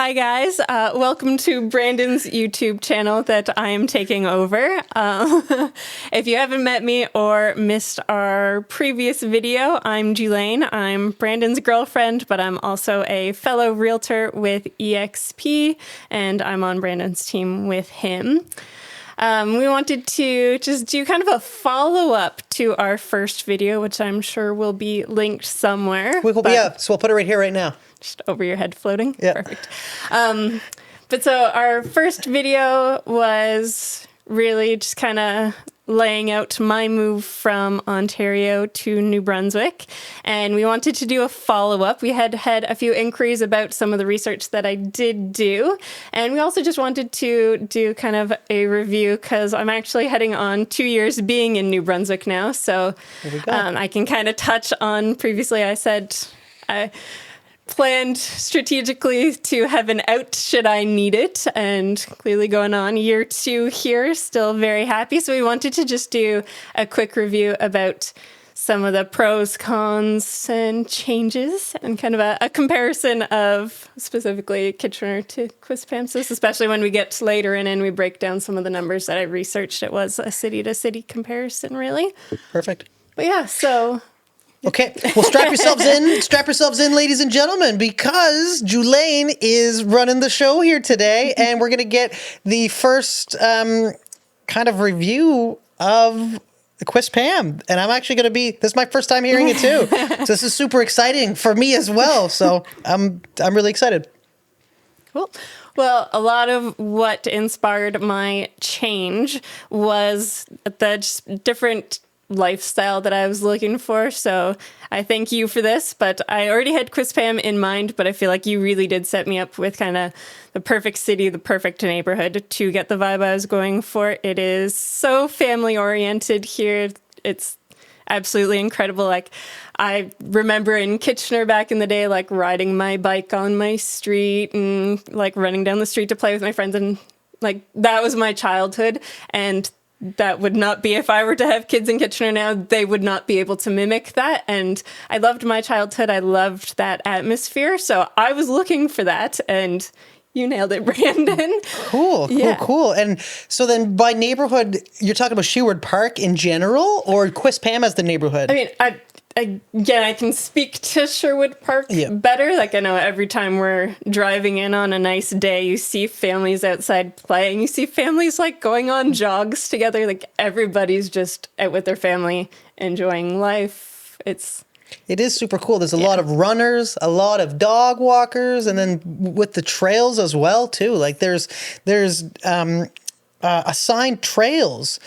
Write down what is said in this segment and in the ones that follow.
Hi guys, welcome to Brandon's YouTube channel that I am taking over. If you haven't met me or missed our previous video, I'm Julaine. I'm Brandon's girlfriend, but I'm also a fellow realtor with EXP, and I'm on Brandon's team with him. We wanted to just do kind of a follow-up to our first video, which I'm sure will be linked somewhere. Yeah, so we'll put it right here right now. Just over your head floating? Yeah. Perfect. But so our first video was really just kind of laying out my move from Ontario to New Brunswick. And we wanted to do a follow-up. We had had a few inquiries about some of the research that I did do. And we also just wanted to do kind of a review because I'm actually heading on 2 years being in New Brunswick now. So I can kind of touch on, previously I said I planned strategically to have an out should I need it, and clearly going on year 2 here, still very happy. So we wanted to just do a quick review about some of the pros, cons, and changes, and kind of a comparison of specifically Kitchener to Quispamsis, especially when we get later in and we break down some of the numbers that I researched. It was a city-to-city comparison, really. Perfect. But yeah, so... Okay, well, strap yourselves in, ladies and gentlemen, because Julaine is running the show here today, and we're going to get the first kind of review of Quispam, and I'm actually going to this is my first time hearing it too, so this is super exciting for me as well, so I'm really excited. Cool. Well, a lot of what inspired my change was the just different lifestyle that I was looking for. So I thank you for this, but I already had Quispam in mind, but I feel like you really did set me up with kind of the perfect city, the perfect neighborhood to get the vibe I was going for. It is so family oriented here. It's absolutely incredible. Like, I remember in Kitchener back in the day, like riding my bike on my street and like running down the street to play with my friends, and like that was my childhood. And that would not be, if I were to have kids in Kitchener now, they would not be able to mimic that. And I loved my childhood. I loved that atmosphere. So I was looking for that, and you nailed it, Brandon. Cool. And so then by neighborhood, you're talking about Sherwood Park in general, or Quispam as the neighborhood? I mean, again, I can speak to Sherwood Park better. Like, I know every time we're driving in on a nice day, you see families outside playing. You see families like going on jogs together. Like, everybody's just out with their family, enjoying life. It is super cool. There's a lot of runners, a lot of dog walkers, and then with the trails as well too. Like there's assigned trails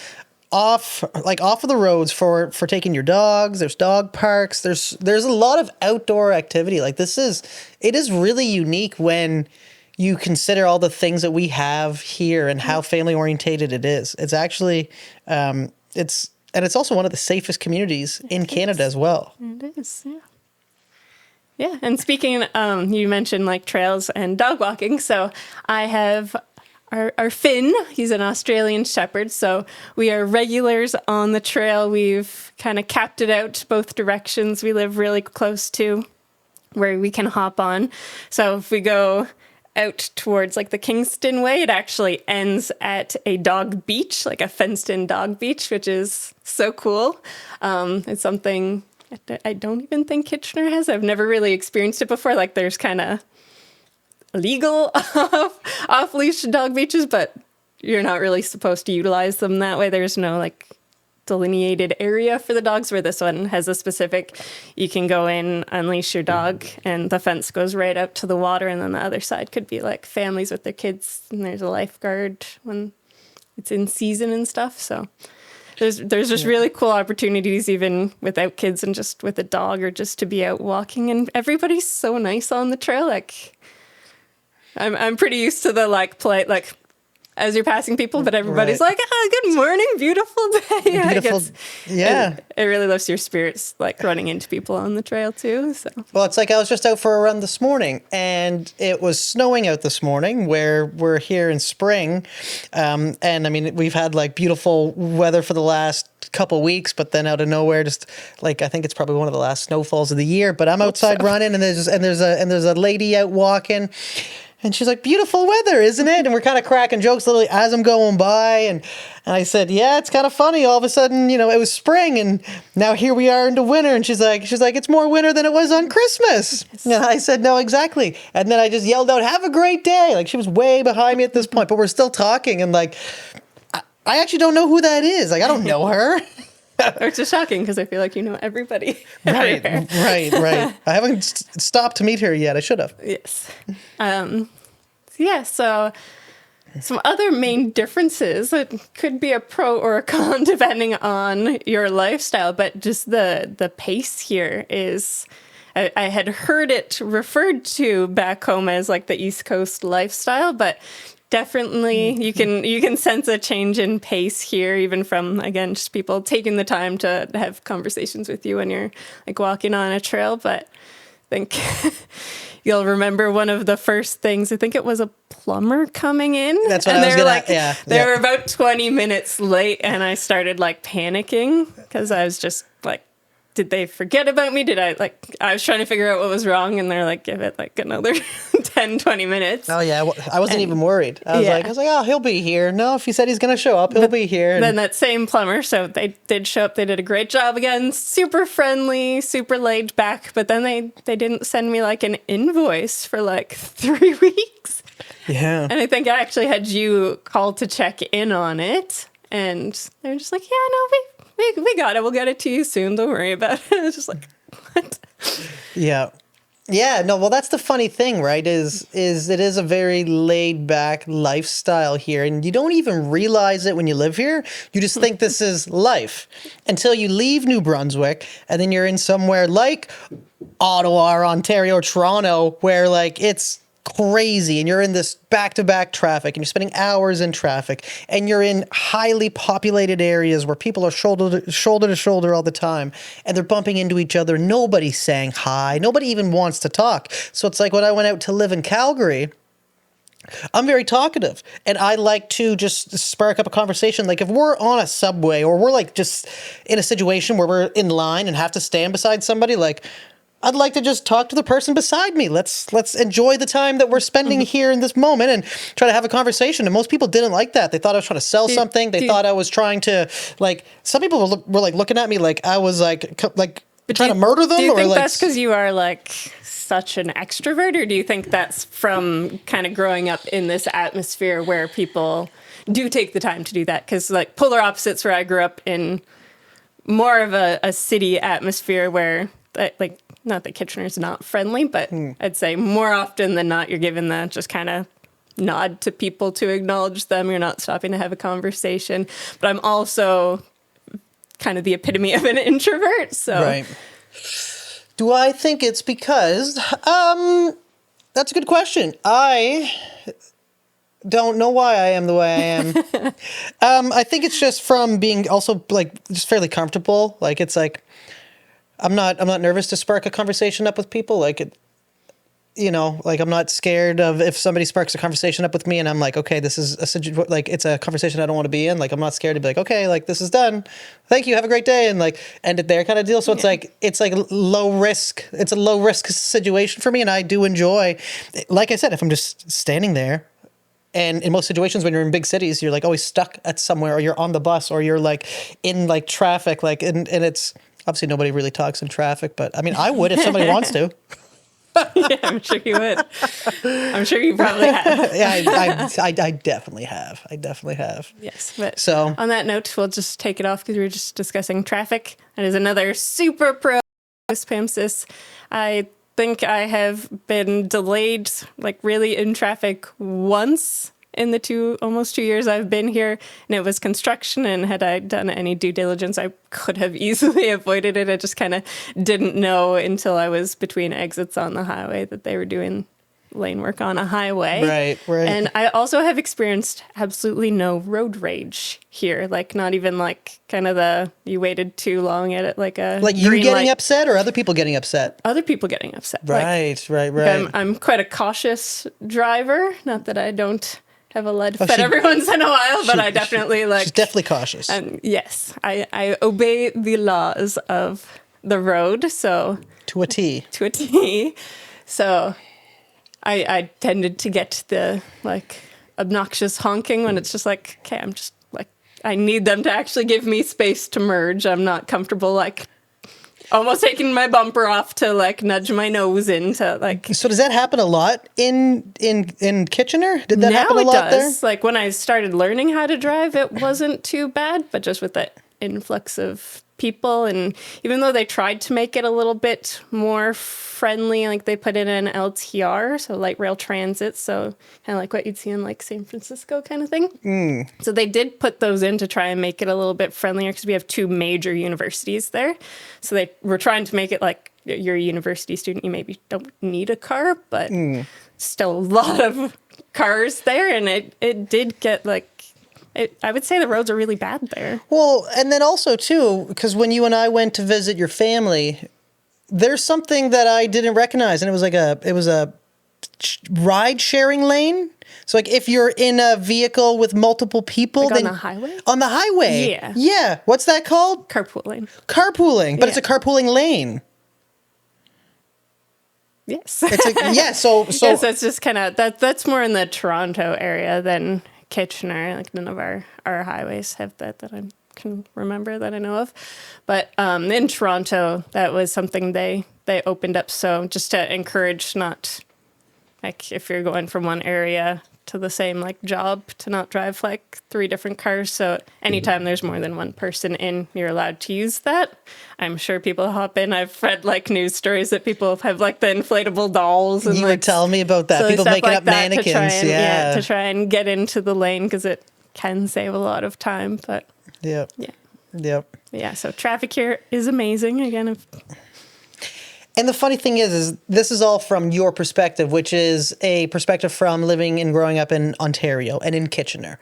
off of the roads for taking your dogs. There's dog parks. There's a lot of outdoor activity. Like it is really unique when you consider all the things that we have here and how family orientated it is. It's actually it's also one of the safest communities in Canada as well. It is, yeah. Yeah, and speaking, you mentioned like trails and dog walking. So I have our Finn. He's an Australian Shepherd. So we are regulars on the trail. We've kind of capped it out both directions. We live really close to where we can hop on. So if we go out towards like the Kingston Way, it actually ends at a dog beach, like a fenced-in dog beach, which is so cool. It's something I don't even think Kitchener has. I've never really experienced it before. Like, there's kind of legal off-leash dog beaches, but you're not really supposed to utilize them that way. There's no like delineated area for the dogs, where this one has a specific, you can go in, unleash your dog, and the fence goes right out to the water, and then the other side could be like families with their kids, and there's a lifeguard when it's in season and stuff. So there's just really cool opportunities even without kids and just with a dog, or just to be out walking, and everybody's so nice on the trail. Like, I'm pretty used to the like polite, like, as you're passing people, but everybody's like, good morning, beautiful day. It really lifts your spirits, like running into people on the trail too. So, well, it's like I was just out for a run this morning, and it was snowing out this morning where we're here in spring. And I mean, we've had like beautiful weather for the last couple weeks, but then out of nowhere, just like, I think it's probably one of the last snowfalls of the year, but I'm outside running, and there's a lady out walking. And she's like, beautiful weather, isn't it? And we're kind of cracking jokes literally as I'm going by. And I said, yeah, it's kind of funny. All of a sudden, you know, it was spring and now here we are into winter. And she's like, it's more winter than it was on Christmas. And I said, no, exactly. And then I just yelled out, have a great day. Like she was way behind me at this point, but we're still talking. And like, I actually don't know who that is. Like, I don't know her. Which is shocking because I feel like you know everybody. Right. I haven't stopped to meet her yet. I should have. Yes. So some other main differences. It could be a pro or a con depending on your lifestyle, but just the pace here is... I had heard it referred to back home as like the East Coast lifestyle, but definitely you can sense a change in pace here, even from, again, just people taking the time to have conversations with you when you're like walking on a trail. But I think you'll remember one of the first things, I think it was a plumber coming in. That's what I was going to, They were about 20 minutes late and I started like panicking because I was just like, did they forget about me? I was trying to figure out what was wrong and they're like, give it like another 10, 20 minutes. Oh yeah. I wasn't even worried. I was like, oh, he'll be here. No, if he said he's going to show up, he'll be here. Then that same plumber, so they did show up. They did a great job again. Super friendly, super laid back. But then they didn't send me like an invoice for like 3 weeks. Yeah. And I think I actually had you call to check in on it. And they're just like, yeah, no, we got it. We'll get it to you soon. Don't worry about it. I was just like, what? Yeah. Yeah, no, well, that's the funny thing, right? Is it is a very laid back lifestyle here, and you don't even realize it when you live here. You just think this is life until you leave New Brunswick, and then you're in somewhere like Ottawa or Ontario or Toronto, where like it's crazy and you're in this back-to-back traffic and you're spending hours in traffic and you're in highly populated areas where people are shoulder to shoulder all the time and they're bumping into each other. Nobody's saying hi. Nobody even wants to talk. So it's like when I went out to live in Calgary, I'm very talkative and I like to just spark up a conversation. Like if we're on a subway or we're like just in a situation where we're in line and have to stand beside somebody, like I'd like to just talk to the person beside me. Let's enjoy the time that we're spending here in this moment and try to have a conversation. And most people didn't like that. They thought I was trying to sell something. They thought I was trying to, like, some people were like looking at me like I was like trying to murder them. Do you or think like, that's because you are like such an extrovert, or do you think that's from kind of growing up in this atmosphere where people do take the time to do that? Because like polar opposites, where I grew up in more of a city atmosphere where like, not that Kitchener's not friendly, but I'd say more often than not, you're given the just kind of nod to people to acknowledge them. You're not stopping to have a conversation. But I'm also kind of the epitome of an introvert. So, right. Do I think it's because, that's a good question. I don't know why I am the way I am. I think it's just from being also like just fairly comfortable. Like it's like, I'm not nervous to spark a conversation up with people. Like, like I'm not scared of if somebody sparks a conversation up with me and I'm like, okay, this is it's a conversation I don't want to be in. Like, I'm not scared to be like, okay, like this is done. Thank you. Have a great day. And like end it there kind of deal. So it's like low risk. It's a low risk situation for me. And I do enjoy, like I said, if I'm just standing there. And in most situations, when you're in big cities, you're like always stuck at somewhere, or you're on the bus, or you're like in like traffic, like, and it's obviously nobody really talks in traffic, but I mean, I would if somebody wants to. Yeah, I'm sure you would. I'm sure you probably have. Yeah, I definitely have. I definitely have. Yes, but so on that note, we'll just take it off because we were just discussing traffic. That is another super pro Quispamsis. I think I have been delayed, like really in traffic once in the almost 2 years I've been here, and it was construction, and had I done any due diligence, I could have easily avoided it. I just kind of didn't know until I was between exits on the highway that they were doing lane work on a highway. Right. And I also have experienced absolutely no road rage here. Like not even like kind of you waited too long at it, like a like you getting upset or other people getting upset? Other people getting upset. Right. I'm quite a cautious driver. Not that I don't have a lead foot every once in a while, but I definitely like... She's definitely cautious. Yes, I obey the laws of the road, so... To a T. To a T. So... I tended to get the like obnoxious honking when it's just like, okay, I'm just like, I need them to actually give me space to merge. I'm not comfortable like almost taking my bumper off to like nudge my nose into like. So does that happen a lot in Kitchener? Did that happen a lot there? Like when I started learning how to drive, it wasn't too bad, but just with that influx of people, and even though they tried to make it a little bit more friendly, like they put in an LTR, so light rail transit, so kind of like what you'd see in like San Francisco kind of thing. So they did put those in to try and make it a little bit friendlier because we have 2 major universities there. So they were trying to make it like you're a university student, you maybe don't need a car, but still a lot of cars there, and it did get like, I would say the roads are really bad there. Well, and then also too, because when you and I went to visit your family, there's something that I didn't recognize, and it was a ride sharing lane. So like if you're in a vehicle with multiple people, Like then on the highway? On the highway. Yeah. Yeah. What's that called? Carpooling. Carpooling, but it's a Yeah. carpooling lane. Yes. It's a, yeah, so Yes, that's just kind of, that's more in the Toronto area than Kitchener. Like none of our highways have that I can remember that I know of. But in Toronto, that was something they opened up. So just to encourage not, like if you're going from one area to the same like job, to not drive like 3 different cars. So anytime there's more than one person in, you're allowed to use that. I'm sure people hop in. I've read like news stories that people have like the inflatable dolls. And you like, were telling me about that. silly People stuff making like up that mannequins. to try and get into the lane because it can save a lot of time. But Yep. yeah. Yep. Yeah. So traffic here is amazing. Again, And the funny thing is this is all from your perspective, which is a perspective from living and growing up in Ontario and in Kitchener.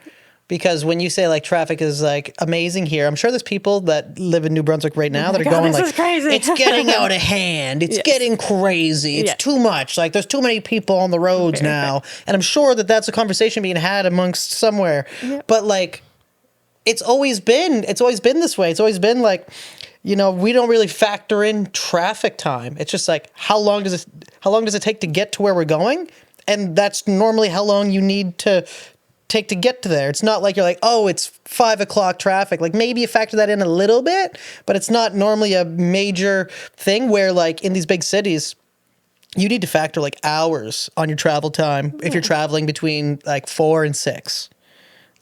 Because when you say like traffic is like amazing here, I'm sure there's people that live in New Brunswick right now that are going this like, is crazy. it's getting out of hand. It's Yes. getting crazy. It's Yeah. too much. Like there's too many people on the roads Very now. And I'm sure that that's a conversation being had amongst somewhere. Yep. But like, it's always been this way. It's always been like, you know, we don't really factor in traffic time. It's just like how long does it take to get to where we're going? And that's normally how long you need to take to get to there. It's not like you're like, oh, it's 5 o'clock traffic. Like maybe you factor that in a little bit, but it's not normally a major thing where like in these big cities, you need to factor like hours on your travel time if you're traveling between like 4 and 6.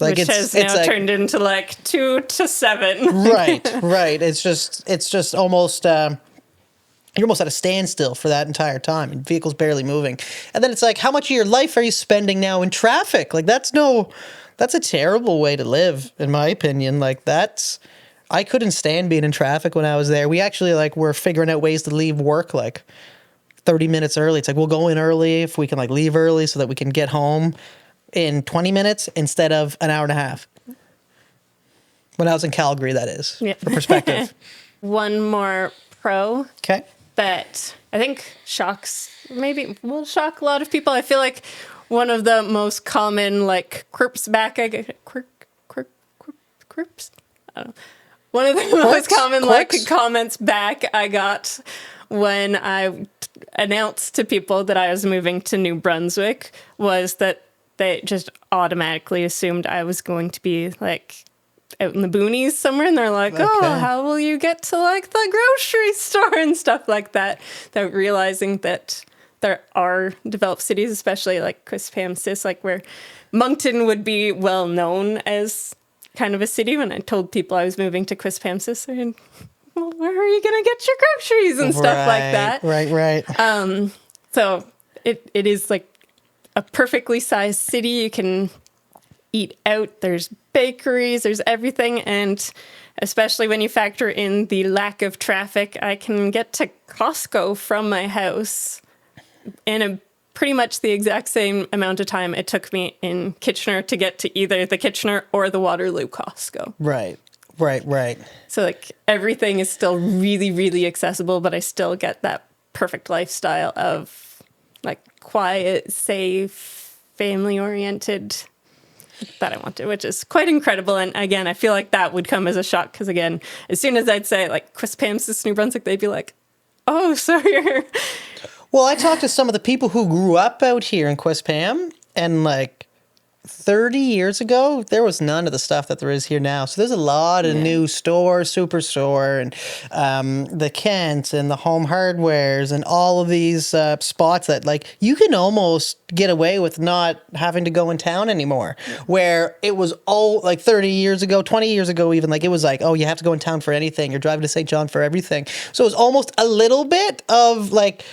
Like which has now like, turned into like 2 to 7. right. It's just almost you're almost at a standstill for that entire time, and vehicles barely moving. And then it's like, how much of your life are you spending now in traffic? Like that's a terrible way to live, in my opinion. Like I couldn't stand being in traffic when I was there. We actually like were figuring out ways to leave work like 30 minutes early. It's like we'll go in early if we can like leave early so that we can get home in 20 minutes instead of an hour and a half. When I was in Calgary, that is, for perspective. One more pro Okay. that I think will shock a lot of people. I feel like one of the most common like quirps back, quirps? I don't know. One of the most common like comments back I got when I announced to people that I was moving to New Brunswick was that they just automatically assumed I was going to be like out in the boonies somewhere, and they're like, oh, how will you get to like the grocery store and stuff like that, without realizing that there are developed cities, especially like Quispamsis, like where Moncton would be well known as kind of a city. When I told people I was moving to Quispamsis, they're like, well, where are you going to get your groceries and stuff like that? Right. So it is like a perfectly sized city. You can eat out. There's bakeries, there's everything. And especially when you factor in the lack of traffic, I can get to Costco from my house in pretty much the exact same amount of time it took me in Kitchener to get to either the Kitchener or the Waterloo Costco. Right. So like everything is still really, really accessible, but I still get that perfect lifestyle of like quiet, safe, family-oriented that I wanted, which is quite incredible. And again, I feel like that would come as a shock because again, as soon as I'd say like Quispamsis, New Brunswick, they'd be like, oh, so you're Well, I talked to some of the people who grew up out here in Quispam, and like 30 years ago, there was none of the stuff that there is here now. So there's a lot of new stores, Superstore, and the Kent and the Home Hardwares and all of these spots that like you can almost get away with not having to go in town anymore. Where it was all like 30 years ago, 20 years ago even, like it was like, oh, you have to go in town for anything. You're driving to St. John for everything. So it was almost a little bit of like,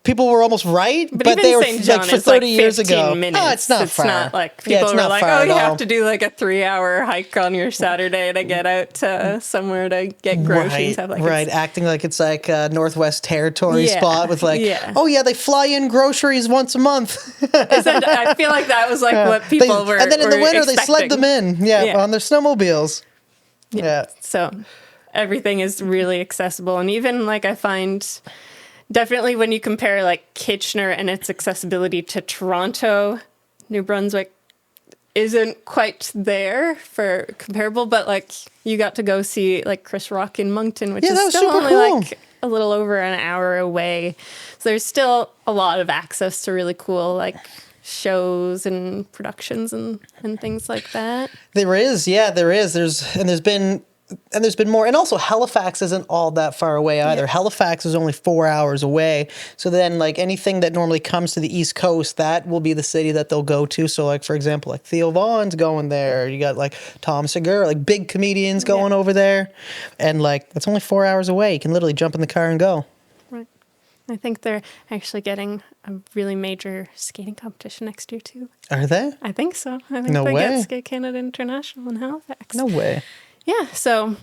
people were almost right, but they were St. John like for 30 like years ago. Minutes. Oh, it's not it's far. Not like people were like, oh, you have to do like a 3-hour hike on your Saturday to get out to somewhere to get groceries. Right, acting like it's like a Northwest Territory spot with like, oh yeah, they fly in groceries once a month. I feel like that was like what people were. And then in the winter expecting. they sled them in, on their snowmobiles. Yeah. So everything is really accessible, and even like I find. Definitely when you compare like Kitchener and its accessibility to Toronto, New Brunswick isn't quite there for comparable, but like you got to go see like Chris Rock in Moncton, which is still only like a little over an hour away. So there's still a lot of access to really cool like shows and productions and things like that. There is. There's been more, and also Halifax isn't all that far away either. Yeah. Halifax is only 4 hours away. So then like anything that normally comes to the East Coast, that will be the city that they'll go to. So like, for example, like Theo Vaughn's going there. You got like Tom Segura, like big comedians going over there. And like, that's only 4 hours away. You can literally jump in the car and go. Right. I think they're actually getting a really major skating competition next year too. Are they? I think so. I think they get Skate Canada International in Halifax. No way. Yeah, so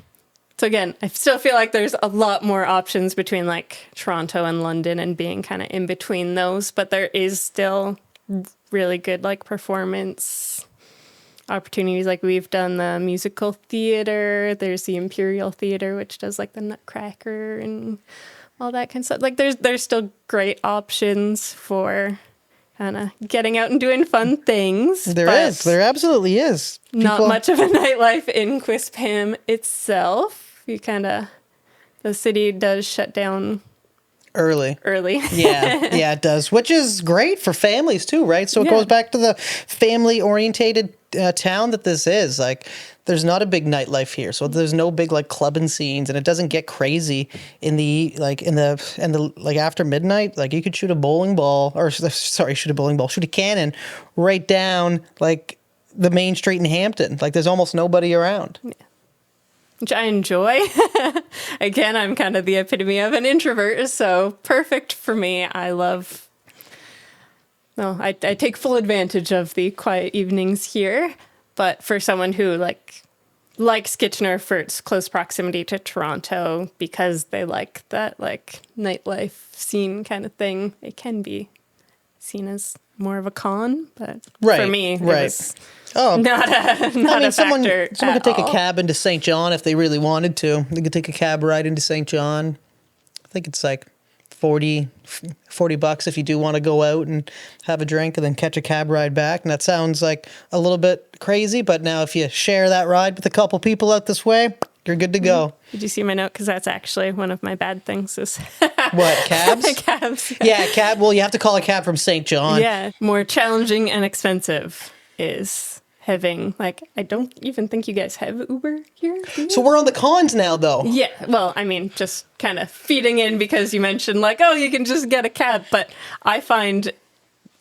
again, I still feel like there's a lot more options between like Toronto and London and being kind of in between those, but there is still really good like performance opportunities. Like we've done the musical theater, there's the Imperial Theater, which does like the Nutcracker and all that kind of stuff. Like there's still great options for kind of getting out and doing fun things. There absolutely is. Not much of a nightlife in Quispam itself. The city does shut down early. Yeah, it does, which is great for families too, right? So it goes back to the family-orientated town that this is. Like, there's not a big nightlife here, so there's no big like clubbing scenes, and it doesn't get crazy after midnight. Like you could shoot a cannon right down like the main street in Hampton. Like there's almost nobody around. Yeah. Which I enjoy. Again, I'm kind of the epitome of an introvert, so perfect for me. I take full advantage of the quiet evenings here. But for someone who likes Kitchener for its close proximity to Toronto, because they like that like nightlife scene kind of thing, it can be seen as more of a con. But for me, it was not a someone factor. Someone could take a cab into St. John if they really wanted to. They could take a cab ride into St. John. I think it's like $40 if you do want to go out and have a drink and then catch a cab ride back. And that sounds like a little bit crazy, but now if you share that ride with a couple people out this way, you're good to go. Did you see my note? Because that's actually one of my bad things is... What, cabs? Cabs. Yeah, cab. Well, you have to call a cab from St. John. Yeah, more challenging and expensive is having, I don't even think you guys have Uber here. So we're on the cons now, though. Yeah, well, I mean, just kind of feeding in because you mentioned, you can just get a cab. But I find,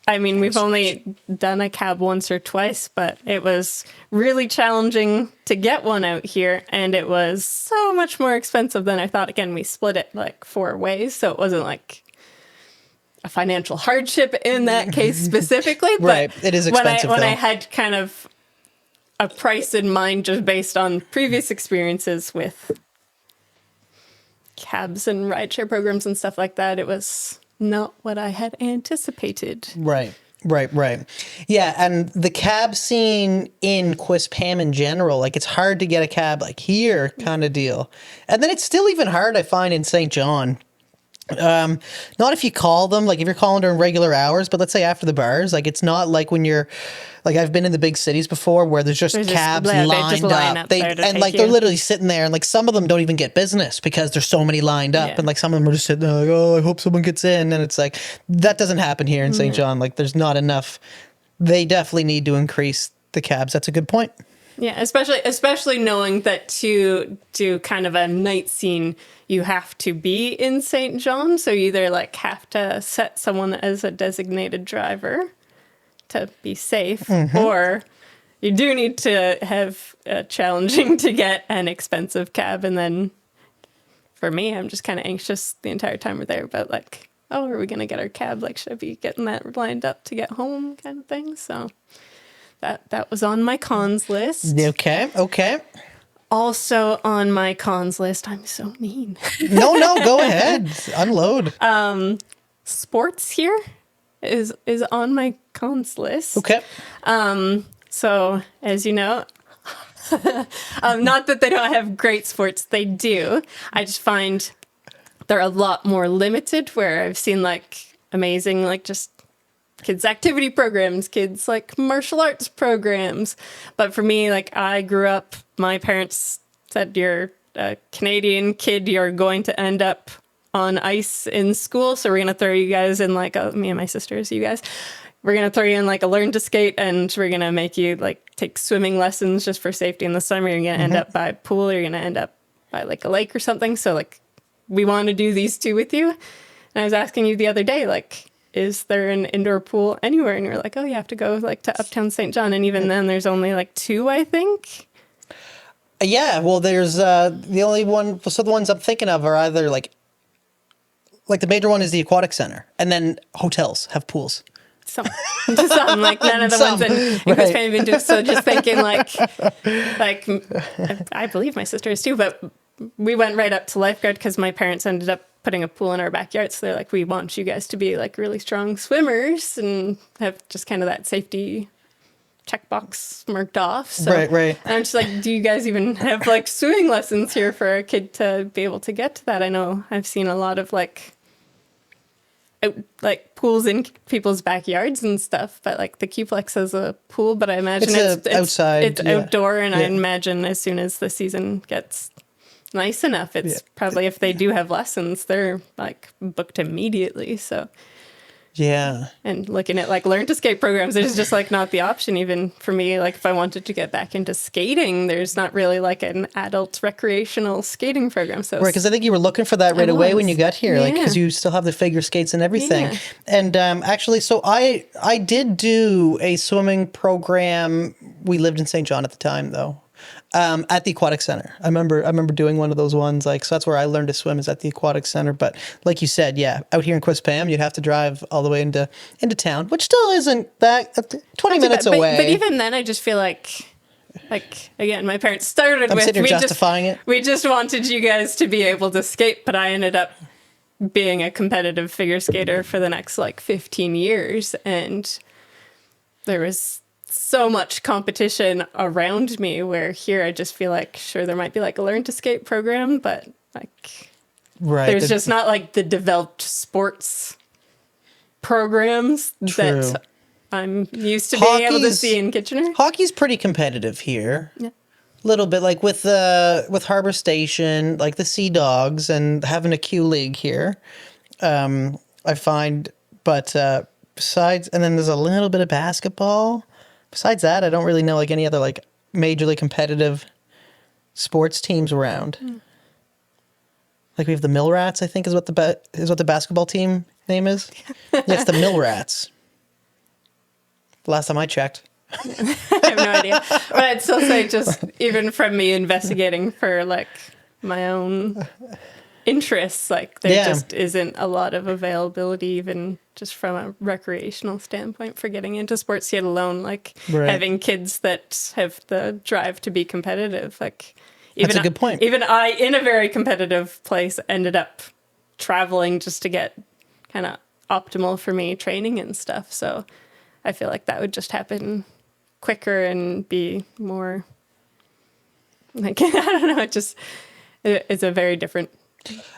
we've only done a cab once or twice, but it was really challenging to get one out here. And it was so much more expensive than I thought. Again, we split it 4 ways, so it wasn't a financial hardship in that case specifically. But right, it is expensive, when I had kind of a price in mind just based on previous experiences with cabs and rideshare programs and stuff like that, it was not what I had anticipated. Right. Yeah, and the cab scene in Quispam in general, it's hard to get a cab here kind of deal. And then it's still even hard, I find, in St. John. Not if you call them, like if you're calling during regular hours, but let's say after the bars, like it's not like when you're like I've been in the big cities before where there's just cabs they lined just line up. up there to And take like they're you. literally sitting there and like some of them don't even get business because there's so many lined up Yeah. and like some of them are just sitting there like, oh, I hope someone gets in. And it's like that doesn't happen here in St. John. Like there's not enough. They definitely need to increase the cabs. That's a good point. Yeah, especially knowing that to do kind of a night scene, you have to be in St. John. So you either like have to set someone as a designated driver to be safe, or you do need to have challenging to get an expensive cab. And then for me, I'm just kind of anxious the entire time we're there about like, oh, are we going to get our cab? Like, should I be getting that lined up to get home kind of thing? So that was on my cons list. Okay. Also on my cons list, I'm so mean. No, go ahead. Unload. Sports here is on my cons list. Okay. So as you know, not that they don't have great sports, they do. I just find they're a lot more limited, where I've seen like amazing, like just kids activity programs, kids like martial arts programs. But for me, like I grew up, my parents said, you're a Canadian kid, you're going to end up on ice in school. So we're going to throw you guys in like me and my sisters, you guys, we're going to throw you in like a learn to skate, and we're going to make you like take swimming lessons just for safety in the summer. You're going to end up by a pool, or you're going to end up by like a lake or something. So like we want to do these two with you. And I was asking you the other day, like, is there an indoor pool anywhere? And you're like, oh, you have to go like to Uptown St. John. And even then there's only like 2, I think. Yeah, well, there's the only one. So the ones I'm thinking of are either like the major one is the aquatic center, and then hotels have pools. Some like none of the ones in Quispamsis have been just, so just thinking like I believe my sister is too, but we went right up to lifeguard because my parents ended up putting a pool in our backyard. So they're like, we want you guys to be like really strong swimmers and have just kind of that safety checkbox marked off. So, Right. And I'm just like, do you guys even have like swimming lessons here for a kid to be able to get to that? I know I've seen a lot of like pools in people's backyards and stuff, but like the Q-Plex has a pool, but I imagine it's outside. It's outdoor, and I imagine as soon as the season gets nice enough, it's probably, if they do have lessons, they're like booked immediately. So yeah. And looking at like learn to skate programs, there's just like not the option even for me. Like if I wanted to get back into skating, there's not really like an adult recreational skating program. So right, because I think you were looking for that right away when you got here, like because you still have the figure skates and everything. Yeah. And actually, so I did do a swimming program. We lived in St. John at the time, though. At the aquatic center. I remember doing one of those ones, like, so that's where I learned to swim, is at the aquatic center. But like you said, out here in Quispam, you'd have to drive all the way into town, which still isn't that 20 minutes away. But even then, I just feel like again, my parents started I'm with sitting here justifying it. We just wanted you guys to be able to skate, but I ended up being a competitive figure skater for the next like 15 years, and there was so much competition around me, where here I just feel like, sure, there might be like a learn to skate program, but like there's just not like the developed sports programs that I'm used to being able to see in Kitchener. Hockey's pretty competitive here. Yeah. A little bit, like with Harbour Station, like the Sea Dogs, and having a Q League here. I find, but besides, and then there's a little bit of basketball. Besides that, I don't really know like any other like majorly competitive sports teams around. Like we have the Mill Rats, I think is what the basketball team name is. Yeah, it's the Mill Rats. The last time I checked. I have no idea. But I'd still say, just even from me investigating for like my own interests, like there just isn't a lot of availability, even just from a recreational standpoint, for getting into sports, yet alone like having kids that have the drive to be competitive. Like even that's a good point. Even I, in a very competitive place, ended up traveling just to get kind of optimal for me training and stuff. So I feel like that would just happen quicker and be more like, I don't know, it's a very different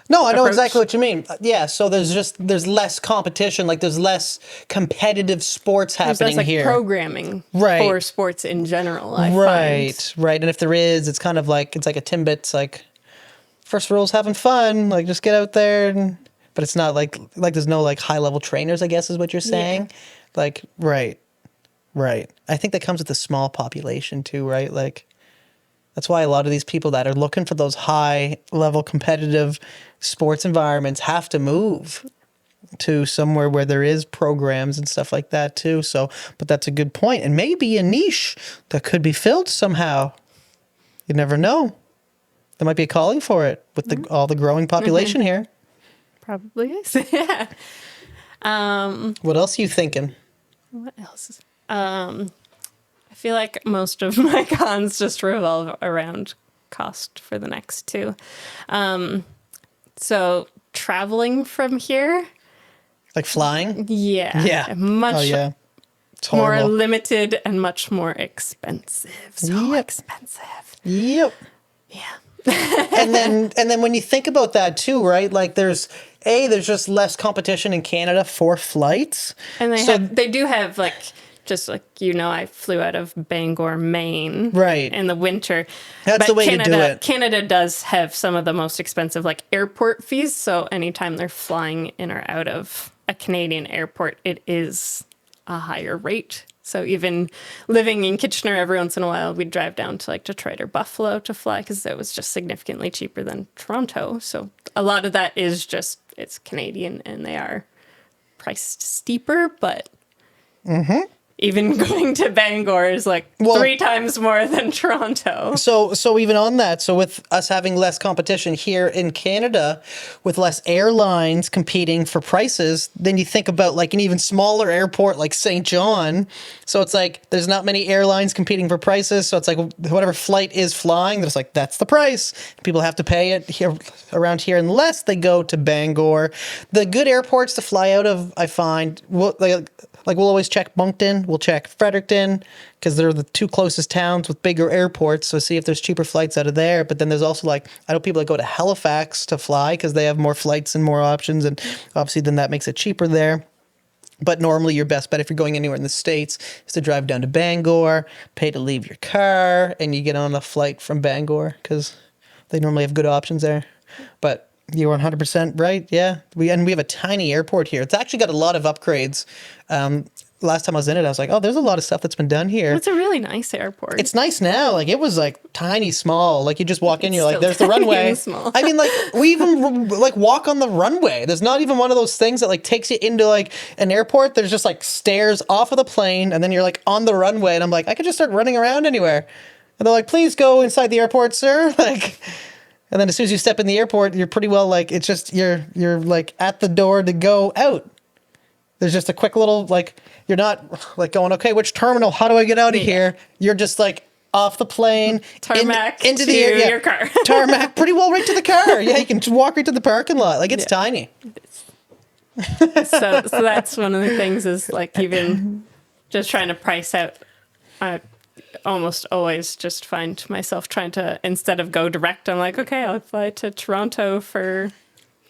No, I know approach? exactly what you mean. Yeah, so there's less competition, like there's less competitive sports There's happening like here. programming Right. for sports in general, I Right, find. right. And if there is, it's kind of like it's like a Timbits like first rule's having fun, like just get out there and but it's not like there's no like high level trainers, I guess is what you're saying. Like right. Right. I think that comes with a small population too, right? Like that's why a lot of these people that are looking for those high level competitive sports environments have to move to somewhere where there is programs and stuff like that too. So, but that's a good point. And maybe a niche that could be filled somehow. You never know. There might be a calling for it with all the growing population here. Probably is. Yeah. What else are you thinking? What else? I feel like most of my cons just revolve around cost for the next two. So traveling from here, Like flying? yeah, much Oh, yeah. It's more horrible. limited and much more expensive. So Yep. expensive. Yep. Yeah. and then when you think about that too, right? Like there's just less competition in Canada for flights. And So- they do have like, just like, I flew out of Bangor, Maine, Right. in the winter. That's the way to do it. Canada does have some of the most expensive like airport fees. So anytime they're flying in or out of a Canadian airport, it is a higher rate. So even living in Kitchener, every once in a while, we'd drive down to like Detroit or Buffalo to fly because it was just significantly cheaper than Toronto. So a lot of that is just, it's Canadian and they are priced steeper, but even going to Bangor is like 3 times more than Toronto. So even on that, so with us having less competition here in Canada, with less airlines competing for prices, then you think about like an even smaller airport like St. John. So it's like there's not many airlines competing for prices. So it's like whatever flight is flying, there's like that's the price. People have to pay it here around here unless they go to Bangor. The good airports to fly out of, I find, we'll always check Moncton, we'll check Fredericton, because they're the 2 closest towns with bigger airports, so see if there's cheaper flights out of there. But then there's also like, I know people that go to Halifax to fly because they have more flights and more options, and obviously then that makes it cheaper there. But normally your best bet if you're going anywhere in the States is to drive down to Bangor, pay to leave your car, and you get on a flight from Bangor because they normally have good options there. But you are 100% right. Yeah. We have a tiny airport here. It's actually got a lot of upgrades. Last time I was in it, I was like, oh, there's a lot of stuff that's been done here. It's a really nice airport. It's nice now. Like it was like tiny, small. Like you just walk in, you're like, there's the tiny runway. and small. I mean, like we even like walk on the runway. There's not even one of those things that like takes you into like an airport. There's just like stairs off of the plane, and then you're like on the runway. And I'm like, I could just start running around anywhere. And they're like, please go inside the airport, sir. Like. And then as soon as you step in the airport, you're pretty well like, it's just, you're like at the door to go out. There's just a quick little, like, you're not like going, okay, which terminal? How do I get out of here? You're just like off the plane. Tarmac into to your car. Tarmac, pretty well right to the car. Yeah, you can just walk right to the parking lot. Like it's tiny. So that's one of the things is like even just trying to price out. I almost always just find myself trying to, instead of go direct, I'm like, okay, I'll fly to Toronto for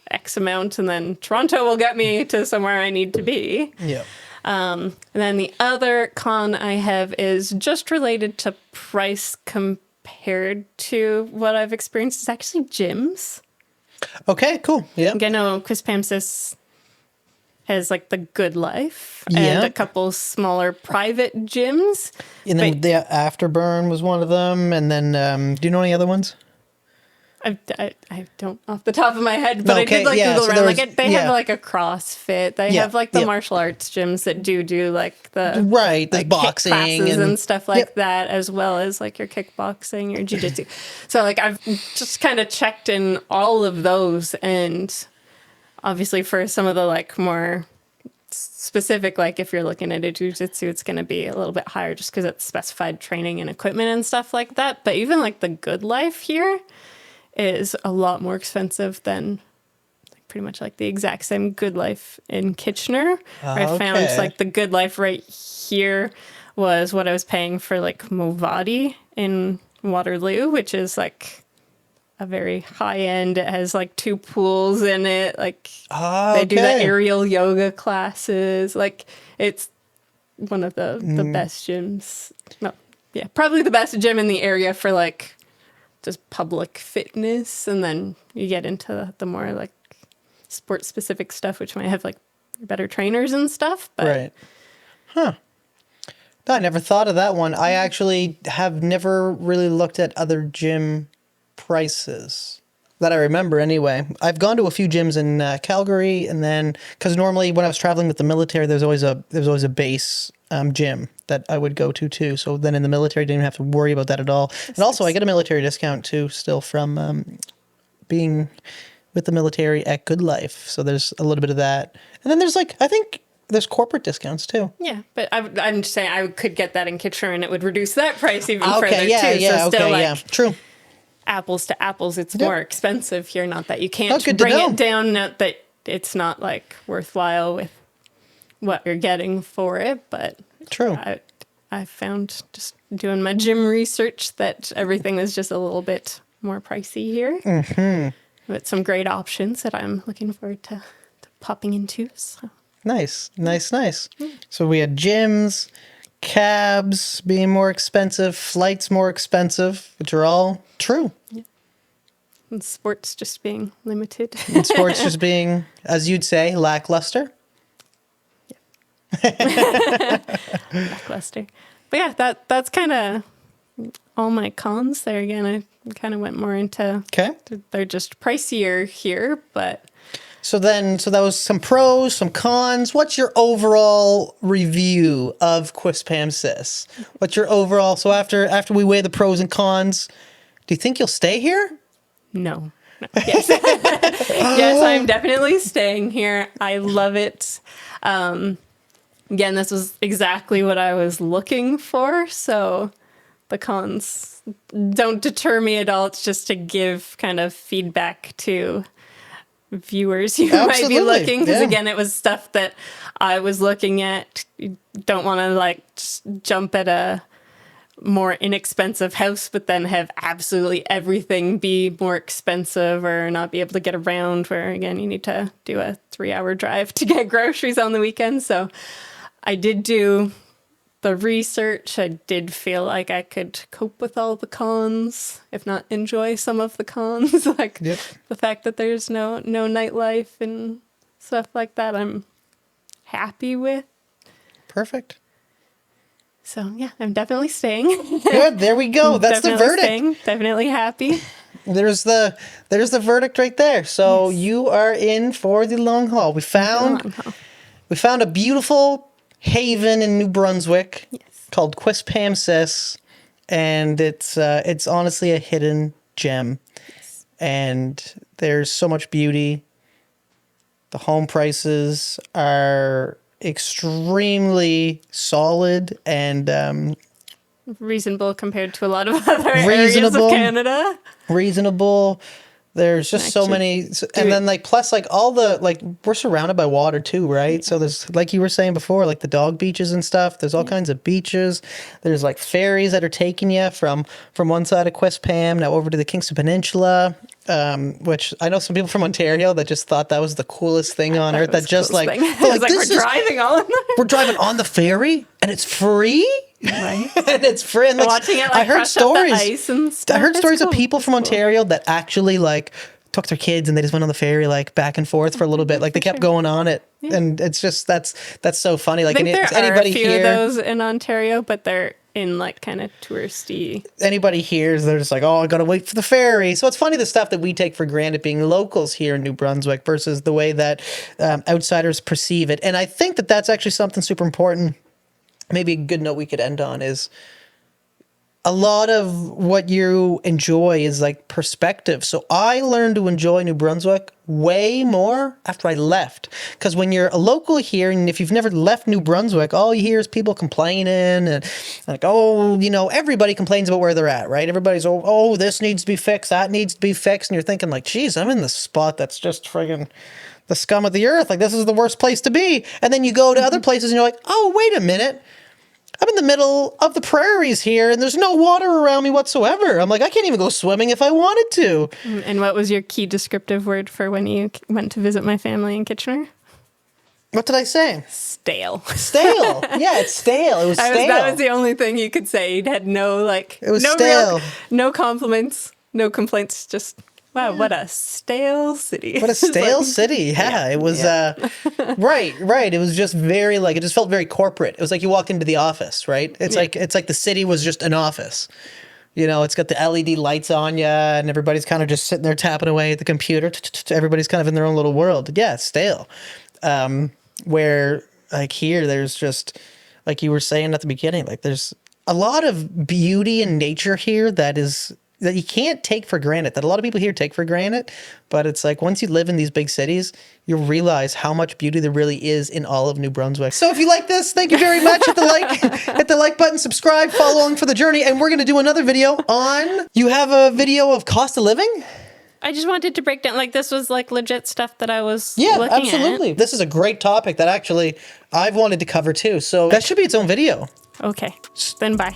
X amount, and then Toronto will get me to somewhere I need to be. Yeah. And then the other con I have is just related to price compared to what I've experienced is actually gyms. Okay, cool. Yeah. I know Quispamsis has like the Good Life Yeah. and a couple smaller private gyms. And then But the Afterburn was one of them. And then, do you know any other ones? I don't off the top of my head, but Okay, I did like yeah, Google so around. there Like was- they yeah. have like a CrossFit. They Yeah, have like the yeah. martial arts gyms that do like the Right. There's like boxing kick classes and stuff like Yep. that, as well as like your kickboxing, your jiu-jitsu. So like I've just kind of checked in all of those, and obviously for some of the like more specific, like if you're looking at a jiu-jitsu, it's going to be a little bit higher just because it's specified training and equipment and stuff like that. But even like the Good Life here is a lot more expensive than pretty much like the exact same Good Life in Kitchener. I found Okay. like the Good Life right here was what I was paying for like Movati in Waterloo, which is like a very high end. It has like 2 pools in it. Like Okay. they do the aerial yoga classes. Like it's one of the best gyms. No, yeah, probably the best gym in the area for like just public fitness. And then you get into the more like sports specific stuff, which might have like better trainers and stuff. But Right. Huh. I never thought of that one. I actually have never really looked at other gym prices that I remember anyway. I've gone to a few gyms in Calgary, and then because normally when I was traveling with the military, there was always a base gym that I would go to too. So then in the military, I didn't have to worry about that at all. And also, I get a military discount too, still from being with the military at Good Life. So there's a little bit of that, and then there's like I think. There's corporate discounts too. Yeah, but I'm just saying I could get that in Kitchener and it would reduce that price even further too. Yeah, so still, okay, like, yeah, true. Apples to apples, it's more expensive here. Not that you can't good to bring know. it down. Not that it's not like worthwhile with what you're getting for it. But True. I found just doing my gym research that everything is just a little bit more pricey here. Mm-hmm. But some great options that I'm looking forward to popping into. So. Nice. So we had gyms, cabs being more expensive, flights more expensive, which are all true. Yeah. And sports just being limited. And sports just being, as you'd say, lackluster. Yeah. Lackluster. But yeah, that's kind of all my cons there. Again, I kind of went more into, they're just pricier here, but... So that was some pros, some cons. What's your overall review of Quispamsis? What's your overall? So after we weigh the pros and cons, do you think you'll stay here? No. Yes. Yes, I'm definitely staying here. I love it. Again, this was exactly what I was looking for. So the cons don't deter me at all. It's just to give kind of feedback to viewers who might be looking, because again, it was stuff that I was looking at. You don't want to like just jump at a more inexpensive house but then have absolutely everything be more expensive or not be able to get around, where again you need to do a 3-hour drive to get groceries on the weekend. So I did do the research. I did feel like I could cope with all the cons, if not enjoy some of the cons, like the fact that there's no nightlife and stuff like that. I'm happy with. Perfect. So yeah, I'm definitely staying. Good. There we go. That's the verdict. Staying, definitely happy. There's the verdict right there. So you are in for the long haul. We found a beautiful haven in New Brunswick called Quispamsis, and it's honestly a hidden gem. Yes. And there's so much beauty. The home prices are extremely solid and reasonable compared to a lot of other areas of Canada. Reasonable. There's just so many, and then like plus like all the like we're surrounded by water too, right? So there's like you were saying before, like the dog beaches and stuff. There's all kinds of beaches. There's like ferries that are taking you from one side of Quispam now over to the Kingston Peninsula, which I know some people from Ontario that just thought that was the coolest thing on earth. That just like, like we're driving on. We're driving on the ferry and it's free. Right. And it's free. And like, watching it, like, I heard stories. Up the ice and stuff. I heard stories cool. of people from Ontario that actually like took their kids and they just went on the ferry like back and forth for a little bit. Like they kept going on it, and it's just that's so funny. Like I think there anybody are a few here, of those in Ontario, but they're in like kind of touristy. Anybody hears, they're just like, oh, I gotta wait for the ferry. So it's funny the stuff that we take for granted being locals here in New Brunswick versus the way that outsiders perceive it. And I think that that's actually something super important. Maybe a good note we could end on is a lot of what you enjoy is like perspective. So I learned to enjoy New Brunswick way more after I left. Because when you're a local here, and if you've never left New Brunswick, all you hear is people complaining and like, oh, you know, everybody complains about where they're at, right? Everybody's, oh, this needs to be fixed, that needs to be fixed. And you're thinking like, geez, I'm in this spot that's just friggin' the scum of the earth. Like, this is the worst place to be. And then you go to other places and you're like, oh, wait a minute. I'm in the middle of the prairies here and there's no water around me whatsoever. I'm like, I can't even go swimming if I wanted to. And what was your key descriptive word for when you went to visit my family in Kitchener? What did I say? Stale. Stale. Yeah, it's stale. It was stale. That was the only thing you could say. You had no, like, It was no stale. no compliments, no complaints, just, wow, what a stale city. What a stale city. Yeah, it was, right. It was just very, like, it just felt very corporate. It was like you walked into the office, right? It's like the city was just an office. You know, it's got the LED lights on you and everybody's kind of just sitting there tapping away at the computer. Everybody's kind of in their own little world. Yeah, it's stale. Where, like, here, there's just, like you were saying at the beginning, like, there's a lot of beauty in nature here that you can't take for granted, that a lot of people here take for granted. But it's like, once you live in these big cities, you realize how much beauty there really is in all of New Brunswick. So if you like this, thank you very much. Hit the like button, subscribe, follow along for the journey. And we're going to do another video on, you have a video of cost of living? I just wanted to break down, like, this was like legit stuff that I was looking absolutely. This is a great topic that actually I've wanted to cover too. So that should be its own video. Okay, then bye.